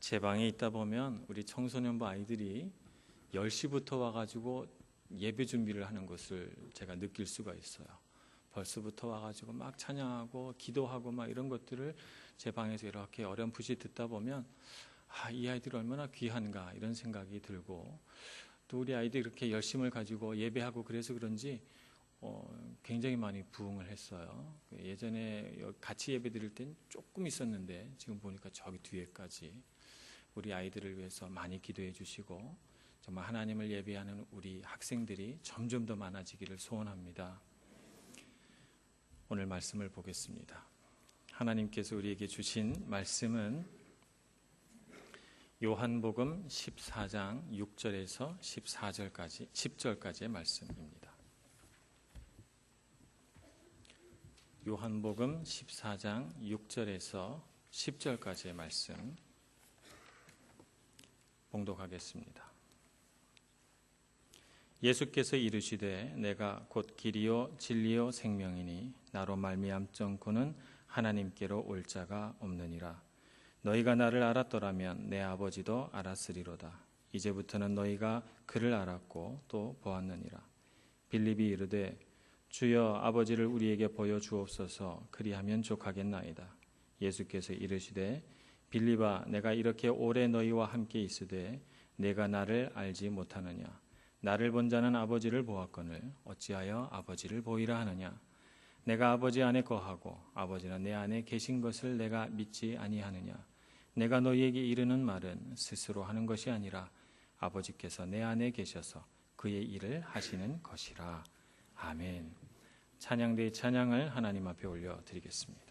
제 방에 있다 보면 우리 청소년부 아이들이 10시부터 와가지고 예배 준비를 하는 것을 제가 느낄 수가 있어요. 벌써부터 와가지고 막 찬양하고 기도하고 막 이런 것들을 제 방에서 이렇게 어렴풋이 듣다 보면 이 아이들이 얼마나 귀한가 이런 생각이 들고, 또 우리 아이들이 이렇게 열심을 가지고 예배하고 그래서 그런지 굉장히 많이 부흥을 했어요. 예전에 같이 예배 드릴 땐 조금 있었는데 지금 보니까 저기 뒤에까지 우리 아이들을 위해서 많이 기도해 주시고, 정말 하나님을 예배하는 우리 학생들이 점점 더 많아지기를 소원합니다. 오늘 말씀을 보겠습니다. 하나님께서 우리에게 주신 말씀은 요한복음 14장 6절에서 14절까지 10절까지의 말씀입니다. 요한복음 14장 6절에서 10절까지의 말씀 봉독하겠습니다. 예수께서 이르시되 내가 곧 길이요 진리요 생명이니 나로 말미암정고는 하나님께로 올 자가 없느니라. 너희가 나를 알았더라면 내 아버지도 알았으리로다. 이제부터는 너희가 그를 알았고 또 보았느니라. 빌립이 이르되 주여 아버지를 우리에게 보여주옵소서. 그리하면 족하겠나이다. 예수께서 이르시되 빌립아 내가 이렇게 오래 너희와 함께 있으되 내가 나를 알지 못하느냐. 나를 본 자는 아버지를 보았거늘 어찌하여 아버지를 보이라 하느냐. 내가 아버지 안에 거하고 아버지는 내 안에 계신 것을 내가 믿지 아니하느냐. 내가 너희에게 이르는 말은 스스로 하는 것이 아니라 아버지께서 내 안에 계셔서 그의 일을 하시는 것이라. 아멘. 찬양대의 찬양을 하나님 앞에 올려드리겠습니다.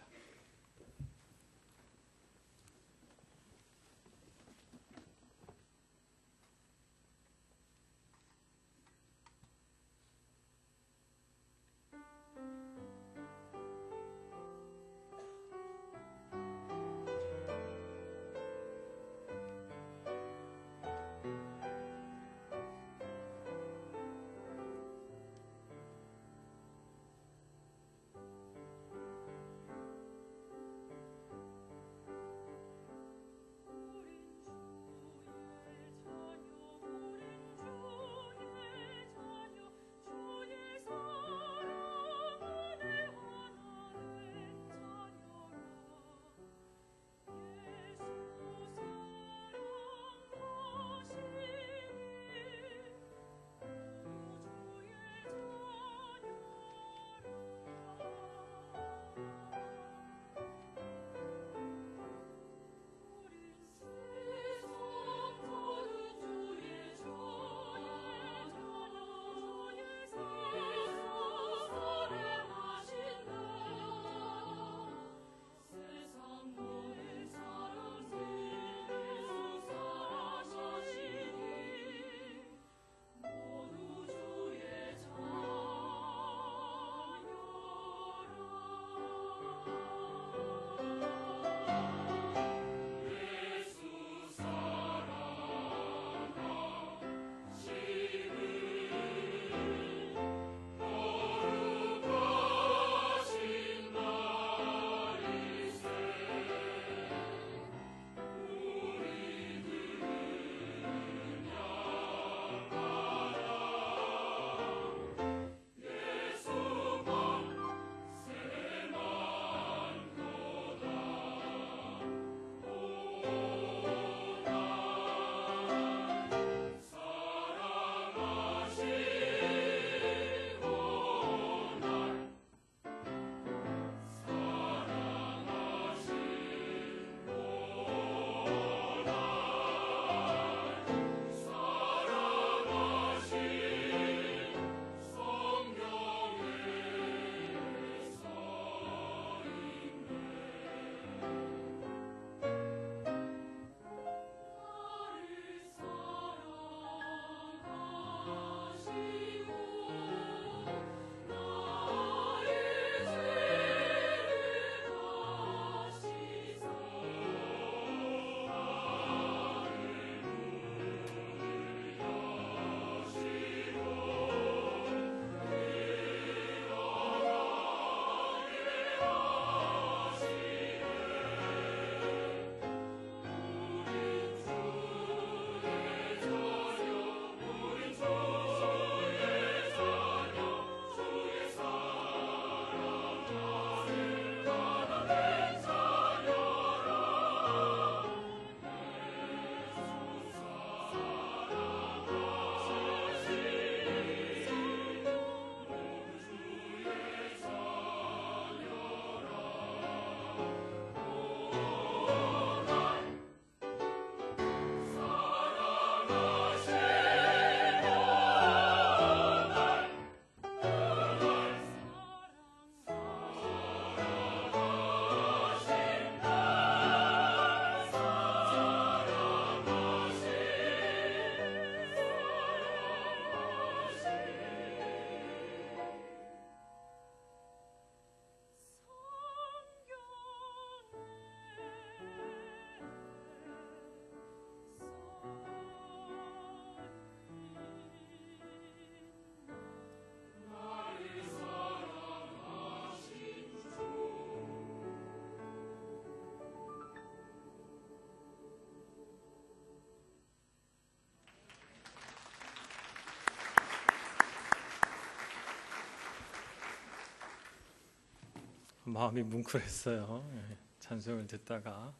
마음이 뭉클했어요. 찬송을 듣다가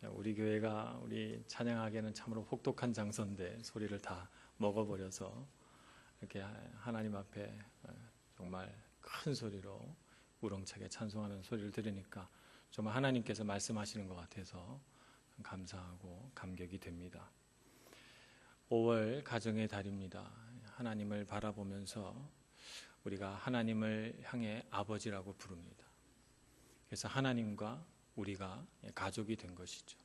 우리 교회가 우리 찬양하기에는 참으로 혹독한 장소인데 소리를 다 먹어버려서 이렇게 하나님 앞에 정말 큰 소리로 우렁차게 찬송하는 소리를 들으니까 정말 하나님께서 말씀하시는 것 같아서 감사하고 감격이 됩니다. 5월 가정의 달입니다. 하나님을 바라보면서 우리가 하나님을 향해 아버지라고 부릅니다. 그래서 하나님과 우리가 가족이 된 것이죠.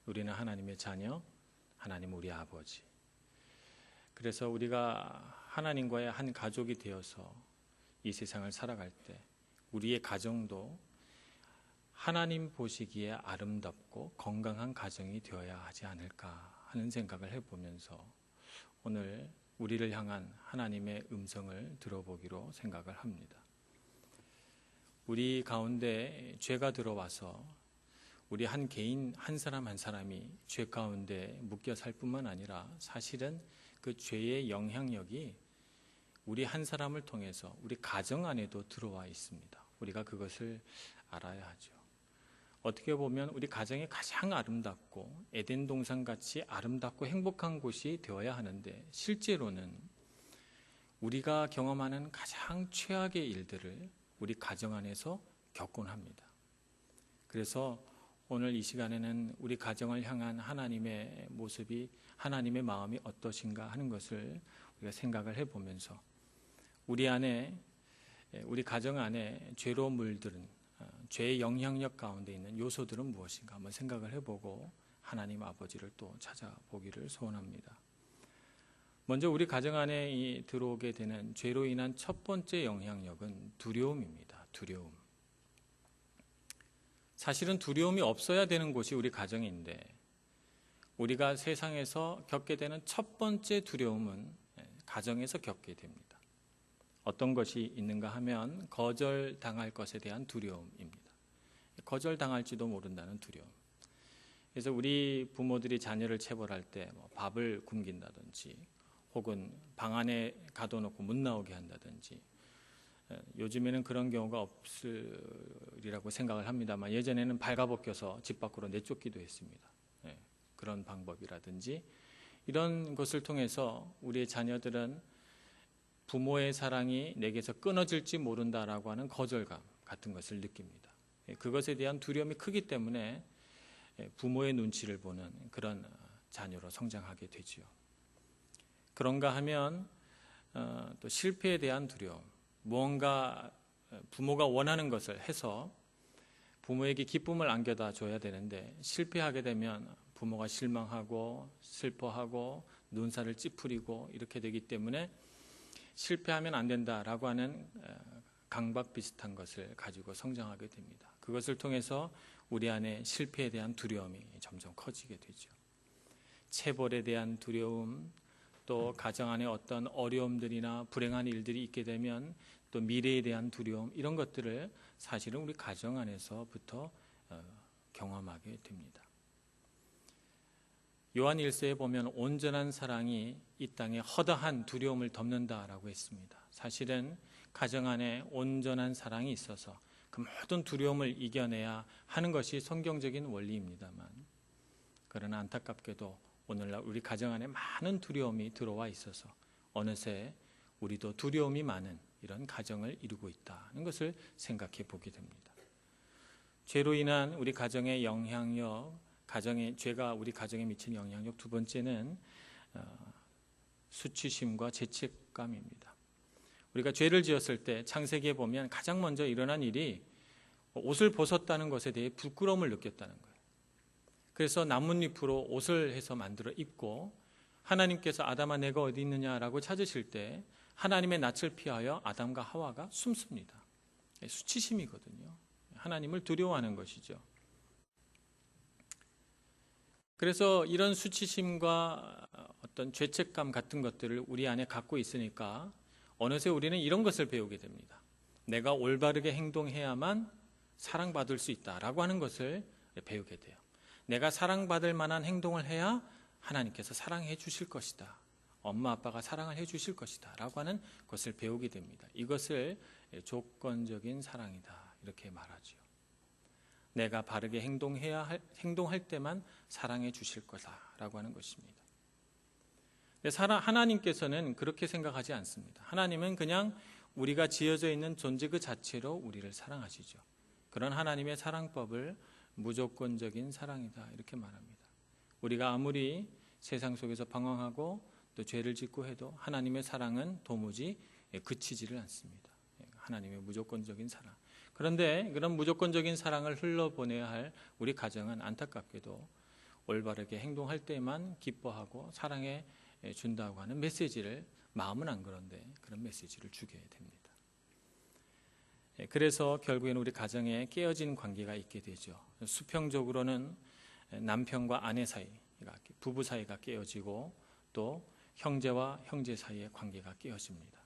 우리는 하나님의 자녀, 하나님 우리 아버지. 그래서 우리가 하나님과의 한 가족이 되어서 이 세상을 살아갈 때 우리의 가정도 하나님 보시기에 아름답고 건강한 가정이 되어야 하지 않을까 하는 생각을 해보면서 오늘 우리를 향한 하나님의 음성을 들어보기로 생각을 합니다. 우리 가운데 죄가 들어와서 우리 한 개인 한 사람 한 사람이 죄 가운데 묶여 살 뿐만 아니라 사실은 그 죄의 영향력이 우리 한 사람을 통해서 우리 가정 안에도 들어와 있습니다. 우리가 그것을 알아야 하죠. 어떻게 보면 우리 가정이 가장 아름답고 에덴 동산같이 아름답고 행복한 곳이 되어야 하는데 실제로는 우리가 경험하는 가장 최악의 일들을 우리 가정 안에서 겪곤 합니다. 그래서 오늘 이 시간에는 우리 가정을 향한 하나님의 모습이 하나님의 마음이 어떠신가 하는 것을 우리가 생각을 해보면서 우리 안에 우리 가정 안에 죄로 물들은 죄의 영향력 가운데 있는 요소들은 무엇인가 한번 생각을 해보고 하나님 아버지를 또 찾아보기를 소원합니다. 먼저 우리 가정 안에 들어오게 되는 죄로 인한 첫 번째 영향력은 두려움입니다. 두려움. 사실은 두려움이 없어야 되는 곳이 우리 가정인데 우리가 세상에서 겪게 되는 첫 번째 두려움은 가정에서 겪게 됩니다. 어떤 것이 있는가 하면 거절당할 것에 대한 두려움입니다. 거절당할지도 모른다는 두려움. 그래서 우리 부모들이 자녀를 체벌할 때 밥을 굶긴다든지 혹은 방 안에 가둬놓고 못 나오게 한다든지 요즘에는 그런 경우가 없으리라고 생각을 합니다만 예전에는 발가벗겨서 집 밖으로 내쫓기도 했습니다. 그런 방법이라든지 이런 것을 통해서 우리의 자녀들은 부모의 사랑이 내게서 끊어질지 모른다라고 하는 거절감 같은 것을 느낍니다. 그것에 대한 두려움이 크기 때문에 부모의 눈치를 보는 그런 자녀로 성장하게 되지요. 그런가 하면 또 실패에 대한 두려움, 무언가 부모가 원하는 것을 해서 부모에게 기쁨을 안겨다 줘야 되는데 실패하게 되면 부모가 실망하고 슬퍼하고 눈살을 찌푸리고 이렇게 되기 때문에 실패하면 안 된다라고 하는 강박 비슷한 것을 가지고 성장하게 됩니다. 그것을 통해서 우리 안에 실패에 대한 두려움이 점점 커지게 되죠. 체벌에 대한 두려움, 또 가정 안에 어떤 어려움들이나 불행한 일들이 있게 되면 또 미래에 대한 두려움, 이런 것들을 사실은 우리 가정 안에서부터 경험하게 됩니다. 요한 1서에 보면 온전한 사랑이 이 땅에 허다한 두려움을 덮는다라고 했습니다. 사실은 가정 안에 온전한 사랑이 있어서 그 모든 두려움을 이겨내야 하는 것이 성경적인 원리입니다만 그러나 안타깝게도 오늘날 우리 가정 안에 많은 두려움이 들어와 있어서 어느새 우리도 두려움이 많은 이런 가정을 이루고 있다는 것을 생각해 보게 됩니다. 죄로 인한 우리 가정의 영향력, 죄가 우리 가정에 미치는 영향력 두 번째는 수치심과 죄책감입니다. 우리가 죄를 지었을 때 창세기에 보면 가장 먼저 일어난 일이 옷을 벗었다는 것에 대해 부끄러움을 느꼈다는 거예요. 그래서 나뭇잎으로 옷을 해서 만들어 입고 하나님께서 아담아 내가 어디 있느냐라고 찾으실 때 하나님의 낯을 피하여 아담과 하와가 숨습니다. 수치심이거든요. 하나님을 두려워하는 것이죠. 그래서 이런 수치심과 어떤 죄책감 같은 것들을 우리 안에 갖고 있으니까 어느새 우리는 이런 것을 배우게 됩니다. 내가 올바르게 행동해야만 사랑받을 수 있다라고 하는 것을 배우게 돼요. 내가 사랑받을 만한 행동을 해야 하나님께서 사랑해 주실 것이다. 엄마 아빠가 사랑을 해 주실 것이다 라고 하는 것을 배우게 됩니다. 이것을 조건적인 사랑이다 이렇게 말하죠. 내가 바르게 행동할 때만 사랑해 주실 거다라고 하는 것입니다. 하나님께서는 그렇게 생각하지 않습니다. 하나님은 그냥 우리가 지어져 있는 존재 그 자체로 우리를 사랑하시죠. 그런 하나님의 사랑법을 무조건적인 사랑이다 이렇게 말합니다. 우리가 아무리 세상 속에서 방황하고 또 죄를 짓고 해도 하나님의 사랑은 도무지 그치지를 않습니다. 하나님의 무조건적인 사랑. 그런데 그런 무조건적인 사랑을 흘러보내야 할 우리 가정은 안타깝게도 올바르게 행동할 때만 기뻐하고 사랑해 준다고 하는 메시지를, 마음은 안 그런데 그런 메시지를 주게 됩니다. 그래서 결국에는 우리 가정에 깨어진 관계가 있게 되죠. 수평적으로는 남편과 아내 사이, 부부 사이가 깨어지고 또 형제와 형제 사이의 관계가 깨어집니다.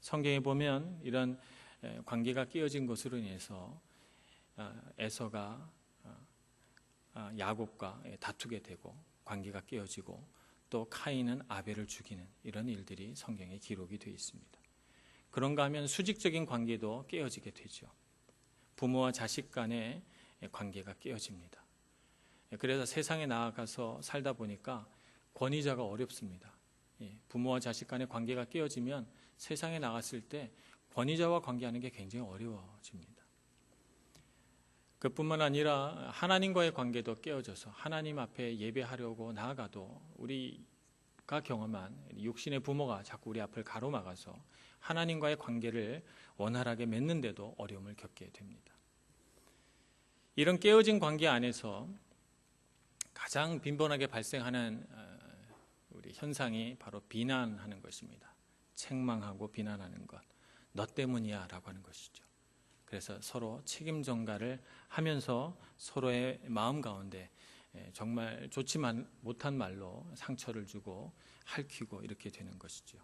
성경에 보면 이런 관계가 깨어진 것으로 인해서 에서가 야곱과 다투게 되고 관계가 깨어지고 또 카인은 아벨을 죽이는 이런 일들이 성경에 기록이 되어 있습니다. 그런가 하면 수직적인 관계도 깨어지게 되죠. 부모와 자식 간의 관계가 깨어집니다. 그래서 세상에 나아가서 살다 보니까 권위자가 어렵습니다. 부모와 자식 간의 관계가 깨어지면 세상에 나갔을 때 권위자와 관계하는 게 굉장히 어려워집니다. 그뿐만 아니라 하나님과의 관계도 깨어져서 하나님 앞에 예배하려고 나아가도 우리가 경험한 육신의 부모가 자꾸 우리 앞을 가로막아서 하나님과의 관계를 원활하게 맺는데도 어려움을 겪게 됩니다. 이런 깨어진 관계 안에서 가장 빈번하게 발생하는 우리 현상이 바로 비난하는 것입니다. 책망하고 비난하는 것. 너 때문이야 라고 하는 것이죠. 그래서 서로 책임 전가를 하면서 서로의 마음 가운데 정말 좋지 못한 말로 상처를 주고 핥히고 이렇게 되는 것이죠.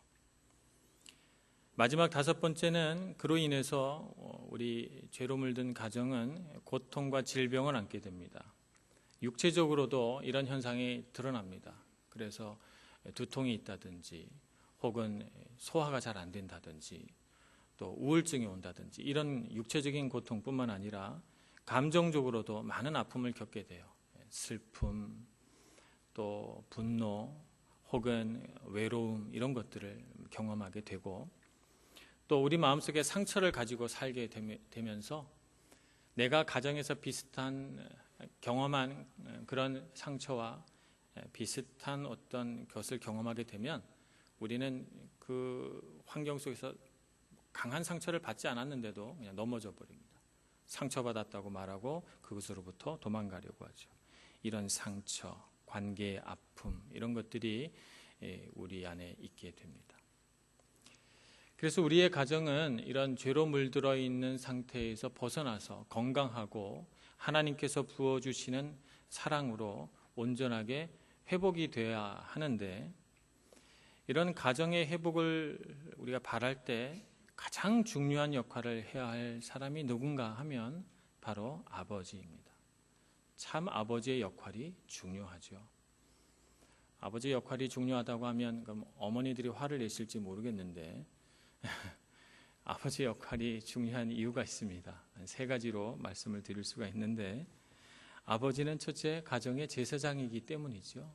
마지막 5번째는 그로 인해서 우리 죄로 물든 가정은 고통과 질병을 안게 됩니다. 육체적으로도 이런 현상이 드러납니다. 그래서 두통이 있다든지 혹은 소화가 잘 안 된다든지 또 우울증이 온다든지 이런 육체적인 고통뿐만 아니라 감정적으로도 많은 아픔을 겪게 돼요. 슬픔, 또 분노 혹은 외로움 이런 것들을 경험하게 되고 또 우리 마음속에 상처를 가지고 살게 되면서 내가 가정에서 비슷한 경험한 그런 상처와 비슷한 어떤 것을 경험하게 되면 우리는 그 환경 속에서 강한 상처를 받지 않았는데도 그냥 넘어져 버립니다. 상처받았다고 말하고 그것으로부터 도망가려고 하죠. 이런 상처, 관계의 아픔 이런 것들이 우리 안에 있게 됩니다. 그래서 우리의 가정은 이런 죄로 물들어 있는 상태에서 벗어나서 건강하고 하나님께서 부어주시는 사랑으로 온전하게 회복이 돼야 하는데 이런 가정의 회복을 우리가 바랄 때 가장 중요한 역할을 해야 할 사람이 누군가 하면 바로 아버지입니다. 참 아버지의 역할이 중요하죠. 아버지의 역할이 중요하다고 하면 그럼 어머니들이 화를 내실지 모르겠는데 아버지의 역할이 중요한 이유가 있습니다. 3가지로 말씀을 드릴 수가 있는데 아버지는 첫째 가정의 제사장이기 때문이죠.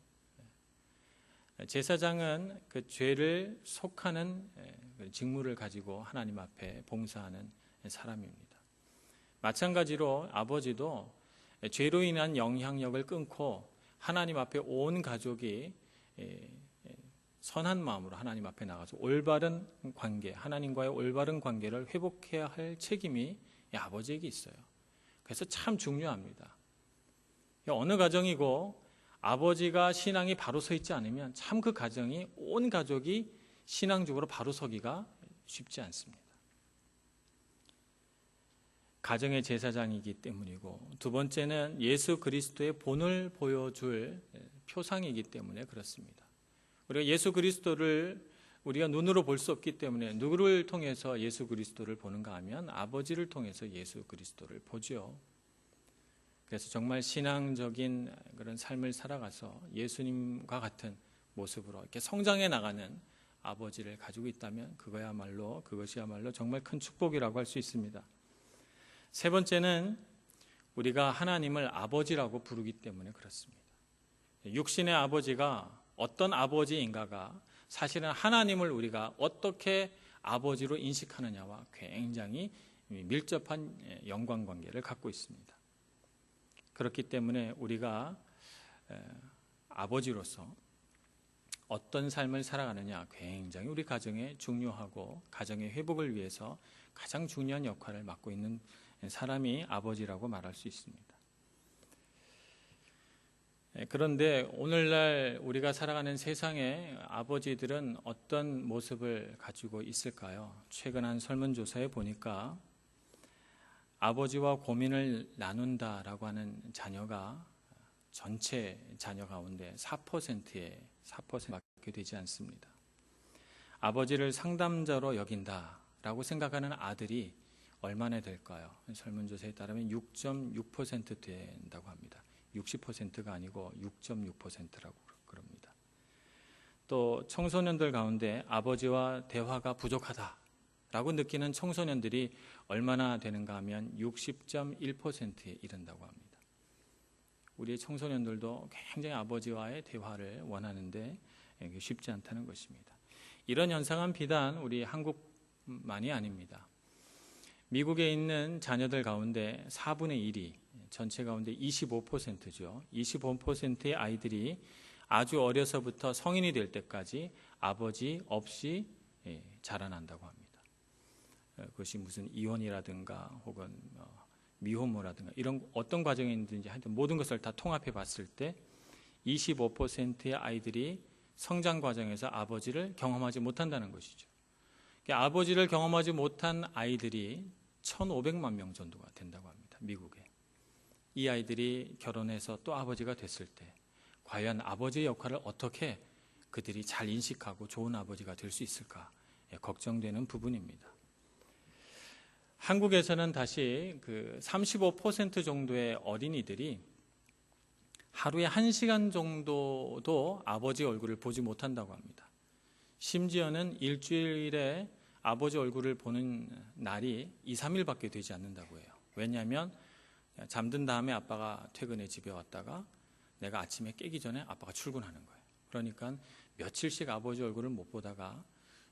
제사장은 그 죄를 속하는 직무를 가지고 하나님 앞에 봉사하는 사람입니다. 마찬가지로 아버지도 죄로 인한 영향력을 끊고 하나님 앞에 온 가족이 선한 마음으로 하나님 앞에 나가서 올바른 관계, 하나님과의 올바른 관계를 회복해야 할 책임이 아버지에게 있어요. 그래서 참 중요합니다. 어느 가정이고 아버지가 신앙이 바로 서 있지 않으면 참 그 가정이 온 가족이 신앙적으로 바로 서기가 쉽지 않습니다. 가정의 제사장이기 때문이고 두 번째는 예수 그리스도의 본을 보여줄 표상이기 때문에 그렇습니다. 우리가 예수 그리스도를 우리가 눈으로 볼 수 없기 때문에 누구를 통해서 예수 그리스도를 보는가 하면 아버지를 통해서 예수 그리스도를 보죠. 그래서 정말 신앙적인 그런 삶을 살아가서 예수님과 같은 모습으로 이렇게 성장해 나가는 아버지를 가지고 있다면 그것이야말로 정말 큰 축복이라고 할 수 있습니다. 세 번째는 우리가 하나님을 아버지라고 부르기 때문에 그렇습니다. 육신의 아버지가 어떤 아버지인가가 사실은 하나님을 우리가 어떻게 아버지로 인식하느냐와 굉장히 밀접한 연관관계를 갖고 있습니다. 그렇기 때문에 우리가 아버지로서 어떤 삶을 살아가느냐 굉장히 우리 가정에 중요하고 가정의 회복을 위해서 가장 중요한 역할을 맡고 있는 사람이 아버지라고 말할 수 있습니다. 그런데 오늘날 우리가 살아가는 세상에 아버지들은 어떤 모습을 가지고 있을까요? 최근 한 설문조사에 보니까 아버지와 고민을 나눈다라고 하는 자녀가 전체 자녀 가운데 4%밖에 되지 않습니다. 아버지를 상담자로 여긴다라고 생각하는 아들이 얼마나 될까요? 설문조사에 따르면 6.6% 된다고 합니다. 60%가 아니고 6.6%라고 그럽니다. 또 청소년들 가운데 아버지와 대화가 부족하다라고 느끼는 청소년들이 얼마나 되는가 하면 60.1%에 이른다고 합니다. 우리의 청소년들도 굉장히 아버지와의 대화를 원하는데 쉽지 않다는 것입니다. 이런 현상은 비단 우리 한국만이 아닙니다. 미국에 있는 자녀들 가운데 4분의 1이 전체 가운데 25%죠. 25%의 아이들이 아주 어려서부터 성인이 될 때까지 아버지 없이 자라난다고 합니다. 그것이 무슨 이혼이라든가 혹은 미혼모라든가 이런 어떤 과정이 있는지 하여튼 모든 것을 다 통합해 봤을 때 25%의 아이들이 성장 과정에서 아버지를 경험하지 못한다는 것이죠. 아버지를 경험하지 못한 아이들이 1,500만 명 정도가 된다고 합니다. 미국에. 이 아이들이 결혼해서 또 아버지가 됐을 때 과연 아버지의 역할을 어떻게 그들이 잘 인식하고 좋은 아버지가 될 수 있을까 걱정되는 부분입니다. 한국에서는 다시 그 35% 정도의 어린이들이 하루에 1시간 정도도 아버지 얼굴을 보지 못한다고 합니다. 심지어는 일주일에 아버지 얼굴을 보는 날이 2, 3일밖에 되지 않는다고 해요. 왜냐하면 잠든 다음에 아빠가 퇴근해 집에 왔다가 내가 아침에 깨기 전에 아빠가 출근하는 거예요. 그러니까 며칠씩 아버지 얼굴을 못 보다가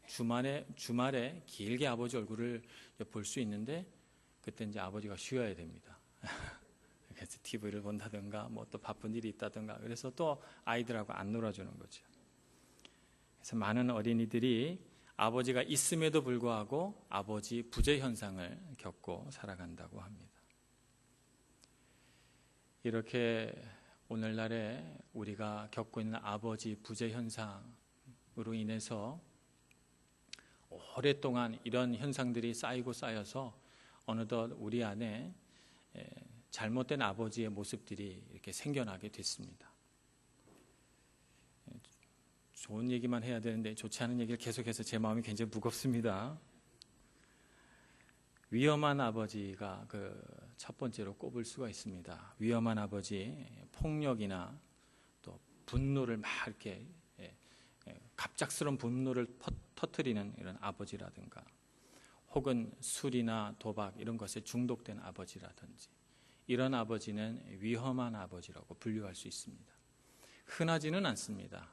주말에 길게 아버지 얼굴을 볼 수 있는데 그때 이제 아버지가 쉬어야 됩니다. 그래서 TV를 본다든가 뭐 또 바쁜 일이 있다든가 그래서 또 아이들하고 안 놀아주는 거죠. 그래서 많은 어린이들이 아버지가 있음에도 불구하고 아버지 부재 현상을 겪고 살아간다고 합니다. 이렇게 오늘날에 우리가 겪고 있는 아버지 부재 현상으로 인해서 오랫동안 이런 현상들이 쌓이고 쌓여서 어느덧 우리 안에 잘못된 아버지의 모습들이 이렇게 생겨나게 됐습니다. 좋은 얘기만 해야 되는데 좋지 않은 얘기를 계속해서 제 마음이 굉장히 무겁습니다. 위험한 아버지가 그 첫 번째로 꼽을 수가 있습니다. 위험한 아버지, 폭력이나 또 분노를 막 이렇게 갑작스러운 분노를 터뜨리는 이런 아버지라든가 혹은 술이나 도박 이런 것에 중독된 아버지라든지 이런 아버지는 위험한 아버지라고 분류할 수 있습니다. 흔하지는 않습니다.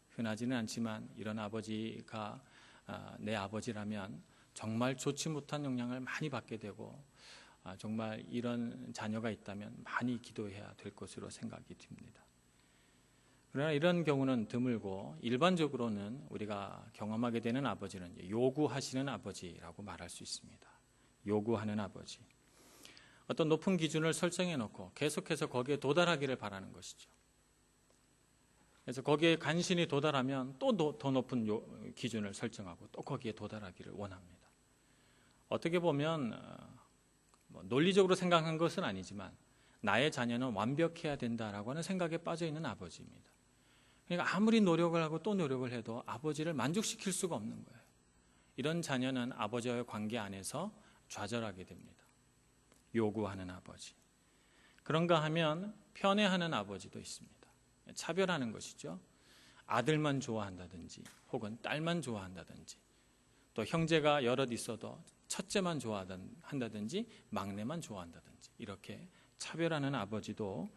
흔하지는 않지만 이런 아버지가 내 아버지라면 정말 좋지 못한 영향을 많이 받게 되고 정말 이런 자녀가 있다면 많이 기도해야 될 것으로 생각이 듭니다. 그러나 이런 경우는 드물고 일반적으로는 우리가 경험하게 되는 아버지는 요구하시는 아버지라고 말할 수 있습니다. 요구하는 아버지. 어떤 높은 기준을 설정해 놓고 계속해서 거기에 도달하기를 바라는 것이죠. 그래서 거기에 간신히 도달하면 또 더 높은 기준을 설정하고 또 거기에 도달하기를 원합니다. 어떻게 보면 논리적으로 생각한 것은 아니지만 나의 자녀는 완벽해야 된다라고 하는 생각에 빠져 있는 아버지입니다. 그러니까 아무리 노력을 하고 또 노력을 해도 아버지를 만족시킬 수가 없는 거예요. 이런 자녀는 아버지와의 관계 안에서 좌절하게 됩니다. 요구하는 아버지. 그런가 하면 편애하는 아버지도 있습니다. 차별하는 것이죠. 아들만 좋아한다든지 혹은 딸만 좋아한다든지 또 형제가 여럿 있어도 첫째만 좋아한다든지 막내만 좋아한다든지 이렇게 차별하는 아버지도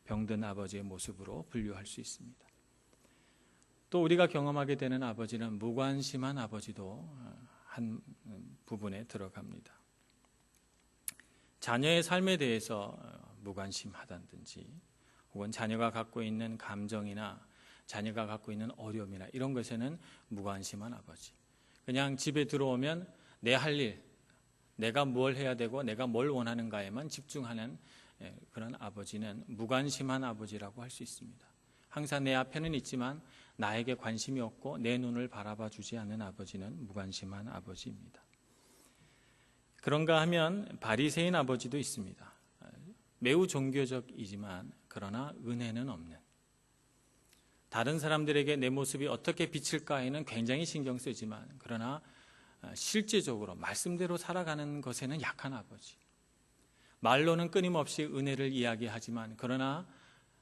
병든 아버지의 모습으로 분류할 수 있습니다. 또 우리가 경험하게 되는 아버지는 무관심한 아버지도 한 부분에 들어갑니다. 자녀의 삶에 대해서 무관심하다든지 혹은 자녀가 갖고 있는 감정이나 자녀가 갖고 있는 어려움이나 이런 것에는 무관심한 아버지. 그냥 집에 들어오면 내 할 일, 내가 뭘 해야 되고 내가 뭘 원하는가에만 집중하는 그런 아버지는 무관심한 아버지라고 할 수 있습니다. 항상 내 앞에는 있지만 나에게 관심이 없고 내 눈을 바라봐 주지 않는 아버지는 무관심한 아버지입니다. 그런가 하면 바리새인 아버지도 있습니다. 매우 종교적이지만 그러나 은혜는 없는, 다른 사람들에게 내 모습이 어떻게 비칠까에는 굉장히 신경 쓰지만 그러나 실제적으로 말씀대로 살아가는 것에는 약한 아버지. 말로는 끊임없이 은혜를 이야기하지만 그러나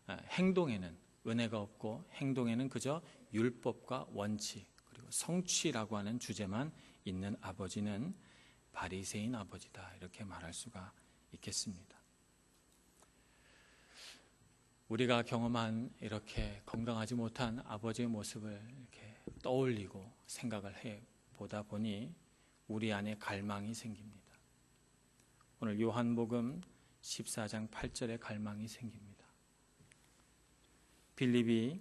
행동에는 은혜가 없고 행동에는 그저 율법과 원칙 그리고 성취라고 하는 주제만 있는 아버지는 바리새인 아버지다, 이렇게 말할 수가 있겠습니다. 우리가 경험한 이렇게 건강하지 못한 아버지의 모습을 이렇게 떠올리고 생각을 해 보다 보니 우리 안에 갈망이 생깁니다. 오늘 요한복음 14장 8절에 갈망이 생깁니다. 빌립이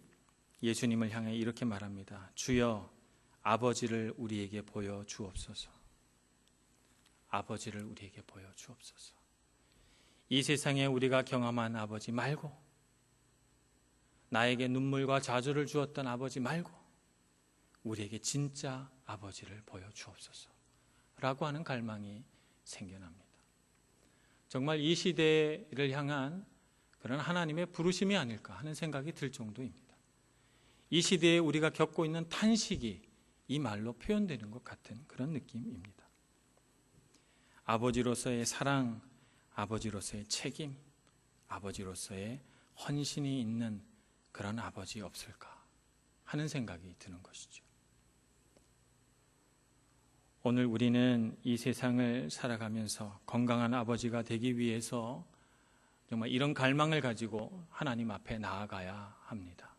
예수님을 향해 이렇게 말합니다. 주여, 아버지를 우리에게 보여 주옵소서. 아버지를 우리에게 보여 주옵소서. 이 세상에 우리가 경험한 아버지 말고, 나에게 눈물과 좌절을 주었던 아버지 말고 우리에게 진짜 아버지를 보여 주옵소서 라고 하는 갈망이 생겨납니다. 정말 이 시대를 향한 그런 하나님의 부르심이 아닐까 하는 생각이 들 정도입니다. 이 시대에 우리가 겪고 있는 탄식이 이 말로 표현되는 것 같은 그런 느낌입니다. 아버지로서의 사랑, 아버지로서의 책임, 아버지로서의 헌신이 있는 그런 아버지 없을까 하는 생각이 드는 것이죠. 오늘 우리는 이 세상을 살아가면서 건강한 아버지가 되기 위해서 정말 이런 갈망을 가지고 하나님 앞에 나아가야 합니다.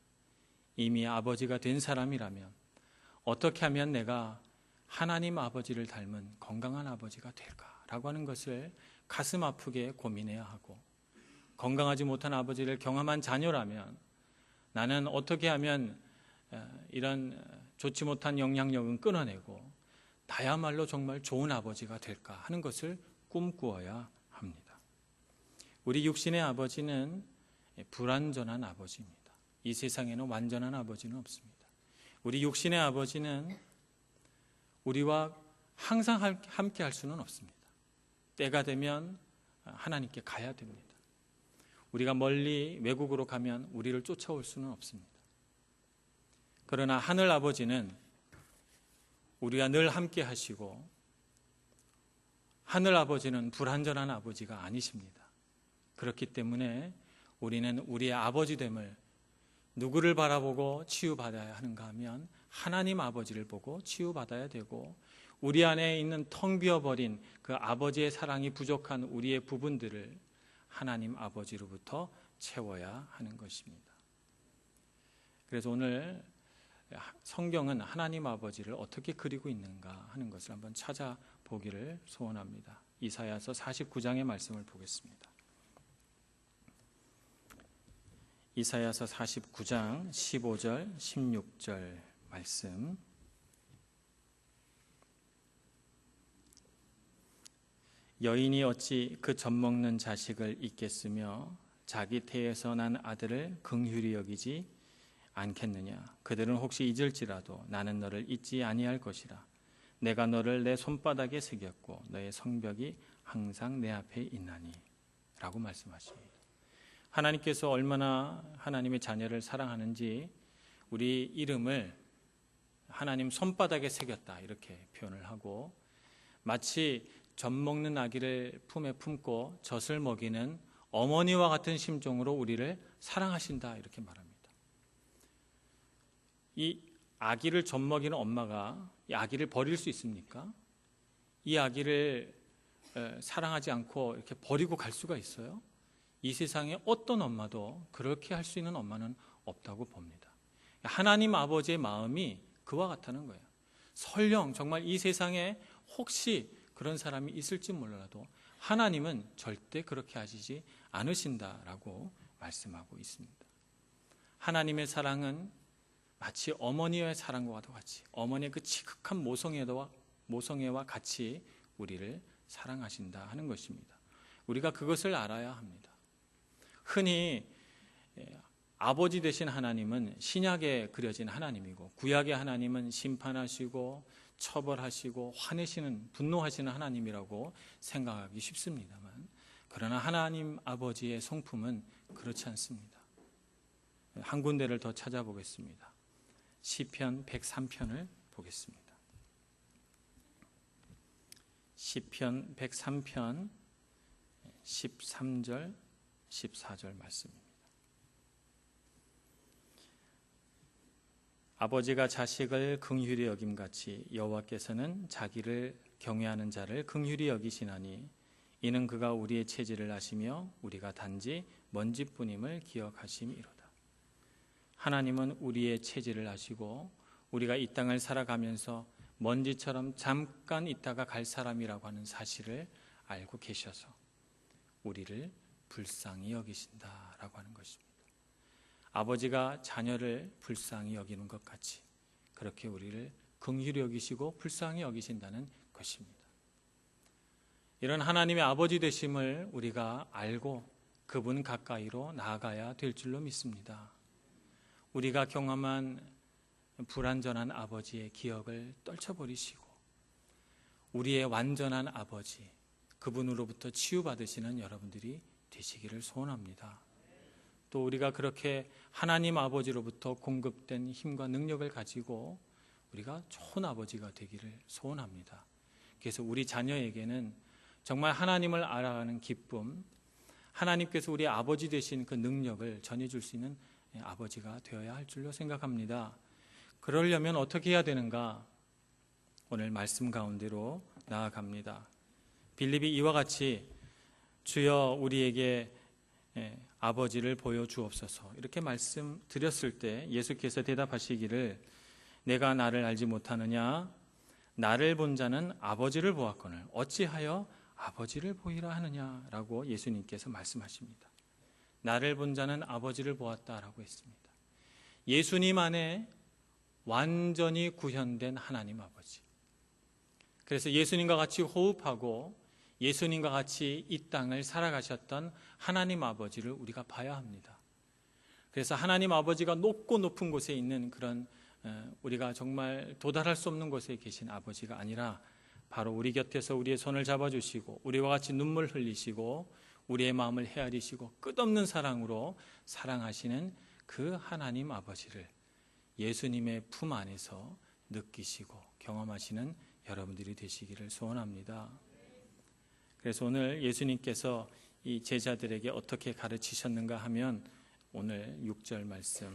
이미 아버지가 된 사람이라면 어떻게 하면 내가 하나님 아버지를 닮은 건강한 아버지가 될까라고 하는 것을 가슴 아프게 고민해야 하고, 건강하지 못한 아버지를 경험한 자녀라면 나는 어떻게 하면 이런 좋지 못한 영향력은 끊어내고 나야말로 정말 좋은 아버지가 될까 하는 것을 꿈꾸어야 합니다. 우리 육신의 아버지는 불완전한 아버지입니다. 이 세상에는 완전한 아버지는 없습니다. 우리 육신의 아버지는 우리와 항상 함께 할 수는 없습니다. 때가 되면 하나님께 가야 됩니다. 우리가 멀리 외국으로 가면 우리를 쫓아올 수는 없습니다. 그러나 하늘 아버지는 우리가 늘 함께 하시고, 하늘 아버지는 불완전한 아버지가 아니십니다. 그렇기 때문에 우리는 우리의 아버지됨을 누구를 바라보고 치유받아야 하는가 하면 하나님 아버지를 보고 치유받아야 되고, 우리 안에 있는 텅 비어버린 그 아버지의 사랑이 부족한 우리의 부분들을 하나님 아버지로부터 채워야 하는 것입니다. 그래서 오늘 성경은 하나님 아버지를 어떻게 그리고 있는가 하는 것을 한번 찾아보기를 소원합니다. 이사야서 49장의 말씀을 보겠습니다. 이사야서 49장 15절 16절 말씀. 여인이 어찌 그 젖먹는 자식을 잊겠으며 자기 태에서 난 아들을 긍휼히 여기지 않겠느냐. 그들은 혹시 잊을지라도 나는 너를 잊지 아니할 것이라. 내가 너를 내 손바닥에 새겼고 너의 성벽이 항상 내 앞에 있나니 라고 말씀하십니다. 하나님께서 얼마나 하나님의 자녀를 사랑하는지 우리 이름을 하나님 손바닥에 새겼다 이렇게 표현을 하고, 마치 젖 먹는 아기를 품에 품고 젖을 먹이는 어머니와 같은 심정으로 우리를 사랑하신다 이렇게 말합니다. 이 아기를 젖 먹이는 엄마가 이 아기를 버릴 수 있습니까? 이 아기를 사랑하지 않고 이렇게 버리고 갈 수가 있어요? 이 세상에 어떤 엄마도 그렇게 할 수 있는 엄마는 없다고 봅니다. 하나님 아버지의 마음이 그와 같다는 거예요. 설령 정말 이 세상에 혹시 그런 사람이 있을지 몰라도 하나님은 절대 그렇게 하시지 않으신다라고 말씀하고 있습니다. 하나님의 사랑은 마치 어머니의 사랑과 같이, 어머니의 그 지극한 모성애와 같이 우리를 사랑하신다 하는 것입니다. 우리가 그것을 알아야 합니다. 흔히 아버지 되신 하나님은 신약에 그려진 하나님이고, 구약의 하나님은 심판하시고 처벌하시고 화내시는, 분노하시는 하나님이라고 생각하기 쉽습니다만, 그러나 하나님 아버지의 성품은 그렇지 않습니다. 한 군데를 더 찾아보겠습니다. 시편 103편을 보겠습니다. 시편 103편 13절 14절 말씀입니다. 아버지가 자식을 긍휼히 여김같이 여호와께서는 자기를 경외하는 자를 긍휼히 여기시나니 이는 그가 우리의 체질을 아시며 우리가 단지 먼지뿐임을 기억하심이로다. 하나님은 우리의 체질을 아시고 우리가 이 땅을 살아가면서 먼지처럼 잠깐 있다가 갈 사람이라고 하는 사실을 알고 계셔서 우리를 불쌍히 여기신다라고 하는 것입니다. 아버지가 자녀를 불쌍히 여기는 것 같이 그렇게 우리를 긍휼히 여기시고 불쌍히 여기신다는 것입니다. 이런 하나님의 아버지 되심을 우리가 알고 그분 가까이로 나아가야 될 줄로 믿습니다. 우리가 경험한 불완전한 아버지의 기억을 떨쳐버리시고 우리의 완전한 아버지, 그분으로부터 치유받으시는 여러분들이 되시기를 소원합니다. 또 우리가 그렇게 하나님 아버지로부터 공급된 힘과 능력을 가지고 우리가 좋은 아버지가 되기를 소원합니다. 그래서 우리 자녀에게는 정말 하나님을 알아가는 기쁨, 하나님께서 우리 아버지 되신 그 능력을 전해줄 수 있는 아버지가 되어야 할 줄로 생각합니다. 그러려면 어떻게 해야 되는가? 오늘 말씀 가운데로 나아갑니다. 빌립이 이와 같이 주여 우리에게 아버지를 보여주옵소서 이렇게 말씀드렸을 때 예수께서 대답하시기를 내가 나를 알지 못하느냐? 나를 본 자는 아버지를 보았거늘 어찌하여 아버지를 보이라 하느냐라고 예수님께서 말씀하십니다. 나를 본 자는 아버지를 보았다라고 했습니다. 예수님 안에 완전히 구현된 하나님 아버지. 그래서 예수님과 같이 호흡하고 예수님과 같이 이 땅을 살아가셨던 하나님 아버지를 우리가 봐야 합니다. 그래서 하나님 아버지가 높고 높은 곳에 있는 그런 우리가 정말 도달할 수 없는 곳에 계신 아버지가 아니라 바로 우리 곁에서 우리의 손을 잡아주시고 우리와 같이 눈물 흘리시고 우리의 마음을 헤아리시고 끝없는 사랑으로 사랑하시는 그 하나님 아버지를 예수님의 품 안에서 느끼시고 경험하시는 여러분들이 되시기를 소원합니다. 그래서 오늘 예수님께서 이 제자들에게 어떻게 가르치셨는가 하면 오늘 6절 말씀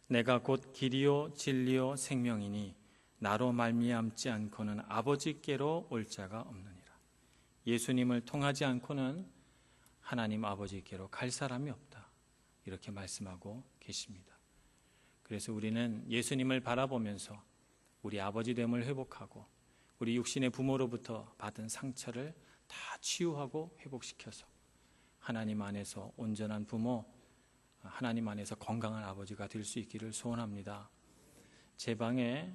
내가 곧 길이요 진리요 생명이니 나로 말미암지 않고는 아버지께로 올 자가 없느니라. 예수님을 통하지 않고는 하나님 아버지께로 갈 사람이 없다. 이렇게 말씀하고 계십니다. 그래서 우리는 예수님을 바라보면서 우리 아버지됨을 회복하고 우리 육신의 부모로부터 받은 상처를 다 치유하고 회복시켜서 하나님 안에서 온전한 부모, 하나님 안에서 건강한 아버지가 될 수 있기를 소원합니다. 제 방에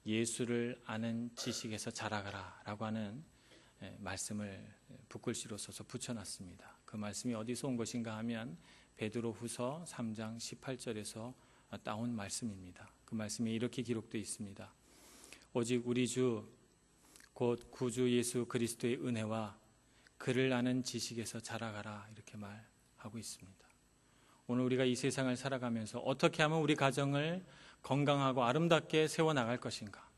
예수를 아는 지식에서 자라가라 라고 하는 말씀을 붓글씨로 써서 붙여놨습니다. 그 말씀이 어디서 온 것인가 하면 베드로후서 3장 18절에서 따온 말씀입니다. 그 말씀이 이렇게 기록되어 있습니다. 오직 우리 주 곧 구주 예수 그리스도의 은혜와 그를 아는 지식에서 자라가라 이렇게 말하고 있습니다. 오늘 우리가 이 세상을 살아가면서 어떻게 하면 우리 가정을 건강하고 아름답게 세워나갈 것인가?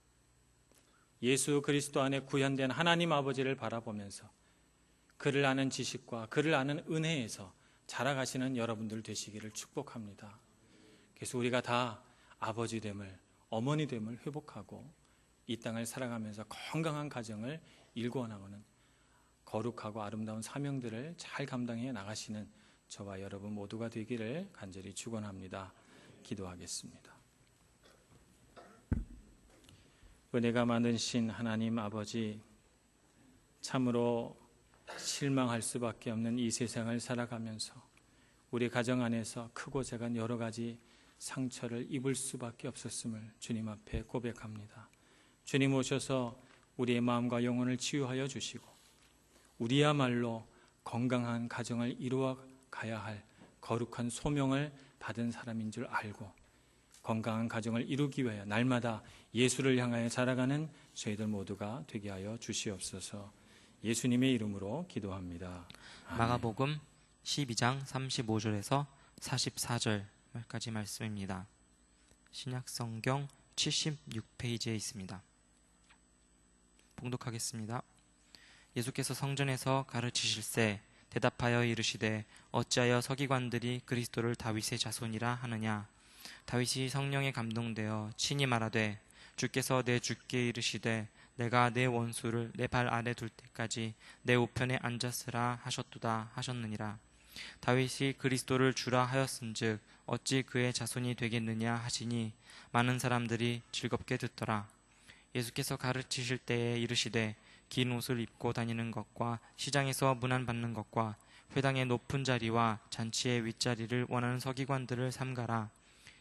예수 그리스도 안에 구현된 하나님 아버지를 바라보면서 그를 아는 지식과 그를 아는 은혜에서 자라가시는 여러분들 되시기를 축복합니다. 그래서 우리가 다 아버지됨을, 어머니됨을 회복하고 이 땅을 살아가면서 건강한 가정을 일궈나가는 거룩하고 아름다운 사명들을 잘 감당해 나가시는 저와 여러분 모두가 되기를 간절히 축원합니다. 기도하겠습니다. 은혜가 많으신 하나님 아버지, 참으로 실망할 수밖에 없는 이 세상을 살아가면서 우리 가정 안에서 크고 작은 여러 가지 상처를 입을 수밖에 없었음을 주님 앞에 고백합니다. 주님 오셔서 우리의 마음과 영혼을 치유하여 주시고 우리야말로 건강한 가정을 이루어 가야 할 거룩한 소명을 받은 사람인 줄 알고 건강한 가정을 이루기 위하여 날마다 예수를 향하여 자라가는 저희들 모두가 되게 하여 주시옵소서. 예수님의 이름으로 기도합니다. 아멘. 마가복음 12장 35절에서 44절까지 말씀입니다. 신약성경 76페이지에 있습니다. 봉독하겠습니다. 예수께서 성전에서 가르치실새 대답하여 이르시되 어찌하여 서기관들이 그리스도를 다윗의 자손이라 하느냐. 다윗이 성령에 감동되어 친히 말하되 주께서 내 주께 이르시되 내가 내 원수를 내 발 아래 둘 때까지 내 우편에 앉았으라 하셨도다 하셨느니라. 다윗이 그리스도를 주라 하였은즉 어찌 그의 자손이 되겠느냐 하시니 많은 사람들이 즐겁게 듣더라. 예수께서 가르치실 때에 이르시되 긴 옷을 입고 다니는 것과 시장에서 문안받는 것과 회당의 높은 자리와 잔치의 윗자리를 원하는 서기관들을 삼가라.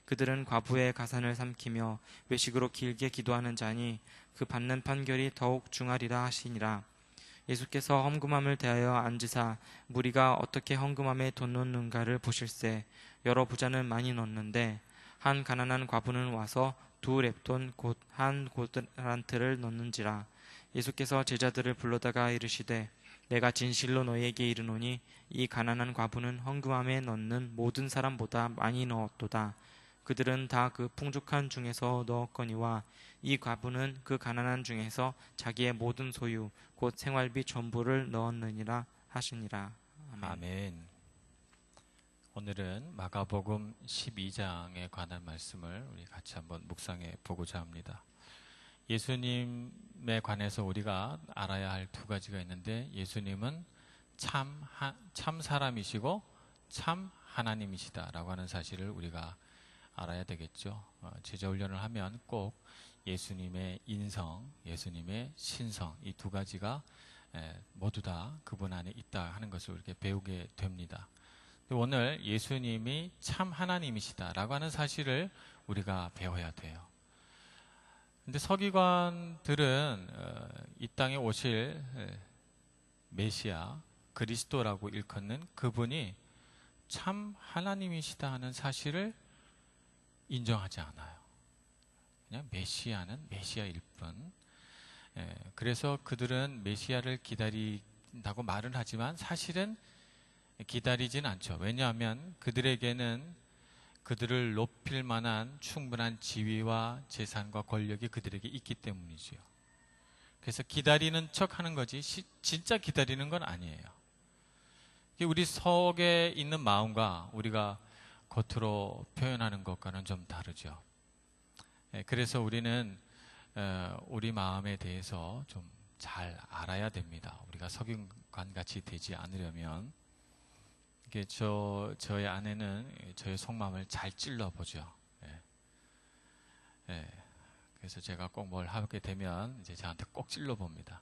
그들은 과부의 가산을 삼키며 외식으로 길게 기도하는 자니 그 받는 판결이 더욱 중하리라 하시니라. 예수께서 험금함을 대하여 앉으사 무리가 어떻게 험금함에 돈 넣는가를 보실새 여러 부자는 많이 넣는데 한 가난한 과부는 와서 2렙돈 곧 한 고드란트를 넣는지라. 예수께서 제자들을 불러다가 이르시되 내가 진실로 너희에게 이르노니 이 가난한 과부는 험금함에 넣는 모든 사람보다 많이 넣었도다. 그들은 다 그 풍족한 중에서 넣었거니와 이 과부는 그 가난한 중에서 자기의 모든 소유 곧 생활비 전부를 넣었느니라 하시니라. 아멘. 아멘. 오늘은 마가복음 12장에 관한 말씀을 우리 같이 한번 묵상해 보고자 합니다. 예수님에 관해서 우리가 알아야 할 두 가지가 있는데 예수님은 참 사람이시고 참 하나님이시다라고 하는 사실을 우리가 알아야 되겠죠. 제자훈련을 하면 꼭 예수님의 인성, 예수님의 신성 이 두 가지가 모두 다 그분 안에 있다 하는 것을 이렇게 배우게 됩니다. 오늘 예수님이 참 하나님이시다라고 하는 사실을 우리가 배워야 돼요. 근데 서기관들은 이 땅에 오실 메시아 그리스도라고 일컫는 그분이 참 하나님이시다 하는 사실을 인정하지 않아요. 그냥 메시아는 메시아일 뿐. 그래서 그들은 메시아를 기다린다고 말은 하지만 사실은 기다리진 않죠. 왜냐하면 그들에게는 그들을 높일 만한 충분한 지위와 재산과 권력이 그들에게 있기 때문이지요. 그래서 기다리는 척 하는 거지 진짜 기다리는 건 아니에요. 우리 속에 있는 마음과 우리가 겉으로 표현하는 것과는 좀 다르죠. 그래서 우리는 우리 마음에 대해서 좀 잘 알아야 됩니다. 우리가 서기관 같이 되지 않으려면 이게 저의 아내는 저의 속마음을 잘 찔러보죠. 그래서 제가 꼭 뭘 하게 되면 이제 저한테 꼭 찔러봅니다.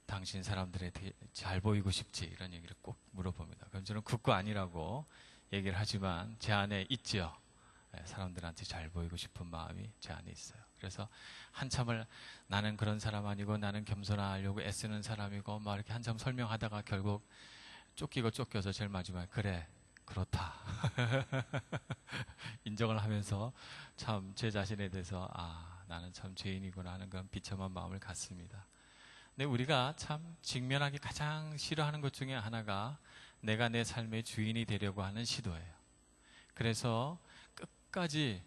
당신 사람들에 대해 잘 보이고 싶지? 이런 얘기를 꼭 물어봅니다. 그럼 저는 그거 아니라고 얘기를 하지만 제 안에 있죠. 사람들한테 잘 보이고 싶은 마음이 제 안에 있어요. 그래서 한참을 나는 그런 사람 아니고 나는 겸손하려고 애쓰는 사람이고 막 이렇게 한참 설명하다가 결국 쫓겨서 제일 마지막에 그래 그렇다 인정을 하면서 참 제 자신에 대해서 나는 참 죄인이구나 하는 그런 비참한 마음을 갖습니다. 근데 우리가 참 직면하기 가장 싫어하는 것 중에 하나가 내가 내 삶의 주인이 되려고 하는 시도예요. 그래서 끝까지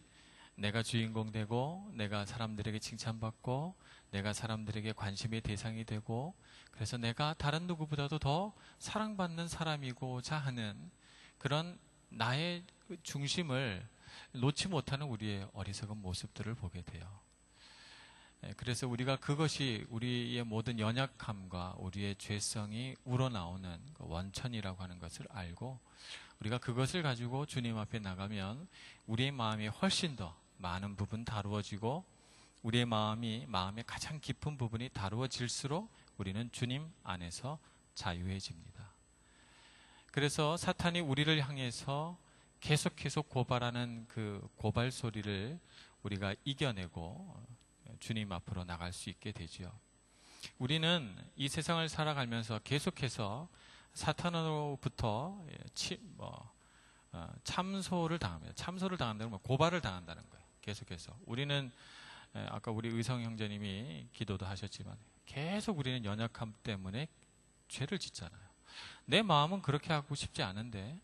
내가 주인공 되고 내가 사람들에게 칭찬받고 내가 사람들에게 관심의 대상이 되고 그래서 내가 다른 누구보다도 더 사랑받는 사람이고자 하는 그런 나의 중심을 놓지 못하는 우리의 어리석은 모습들을 보게 돼요. 그래서 우리가 그것이 우리의 모든 연약함과 우리의 죄성이 우러나오는 그 원천이라고 하는 것을 알고 우리가 그것을 가지고 주님 앞에 나가면 우리의 마음이 훨씬 더 많은 부분 다루어지고 우리의 마음의 가장 깊은 부분이 다루어질수록 우리는 주님 안에서 자유해집니다. 그래서 사탄이 우리를 향해서 계속해서 고발하는 그 고발 소리를 우리가 이겨내고 주님 앞으로 나갈 수 있게 되죠. 우리는 이 세상을 살아가면서 계속해서 사탄으로부터 참소를 당합니다. 참소를 당한다는 건 고발을 당한다는 거예요. 계속해서 우리는 아까 우리 의성 형제님이 기도도 하셨지만 계속 우리는 연약함 때문에 죄를 짓잖아요. 내 마음은 그렇게 하고 싶지 않은데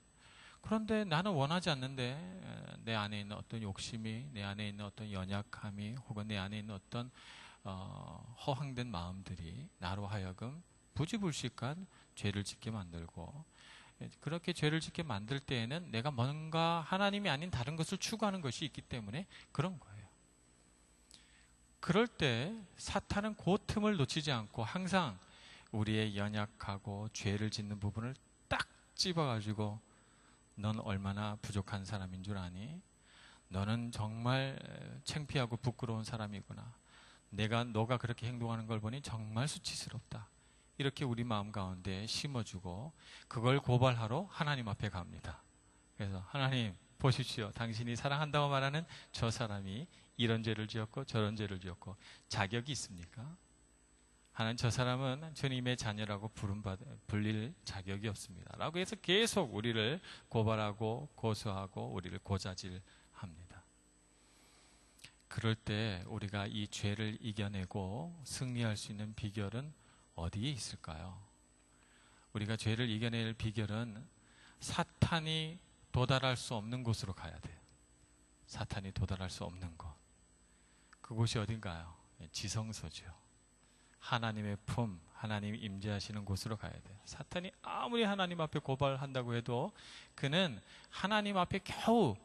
그런데 나는 원하지 않는데 내 안에 있는 어떤 욕심이, 내 안에 있는 어떤 연약함이 혹은 내 안에 있는 어떤 허황된 마음들이 나로 하여금 부지불식한 죄를 짓게 만들고 그렇게 죄를 짓게 만들 때에는 내가 뭔가 하나님이 아닌 다른 것을 추구하는 것이 있기 때문에 그런 거예요. 그럴 때 사탄은 그 틈을 놓치지 않고 항상 우리의 연약하고 죄를 짓는 부분을 딱 집어가지고 넌 얼마나 부족한 사람인 줄 아니? 너는 정말 창피하고 부끄러운 사람이구나. 너가 그렇게 행동하는 걸 보니 정말 수치스럽다. 이렇게 우리 마음 가운데 심어주고 그걸 고발하러 하나님 앞에 갑니다. 그래서 하나님 보십시오. 당신이 사랑한다고 말하는 저 사람이 이런 죄를 지었고 저런 죄를 지었고 자격이 있습니까? 하나님 저 사람은 주님의 자녀라고 불릴 자격이 없습니다. 라고 해서 계속 우리를 고발하고 고소하고 우리를 고자질합니다. 그럴 때 우리가 이 죄를 이겨내고 승리할 수 있는 비결은 어디에 있을까요? 우리가 죄를 이겨낼 비결은 사탄이 도달할 수 없는 곳으로 가야 돼요. 사탄이 도달할 수 없는 곳. 그곳이 어딘가요? 지성소죠. 하나님의 품, 하나님이 임재하시는 곳으로 가야 돼요. 사탄이 아무리 하나님 앞에 고발한다고 해도 그는 하나님 앞에 겨우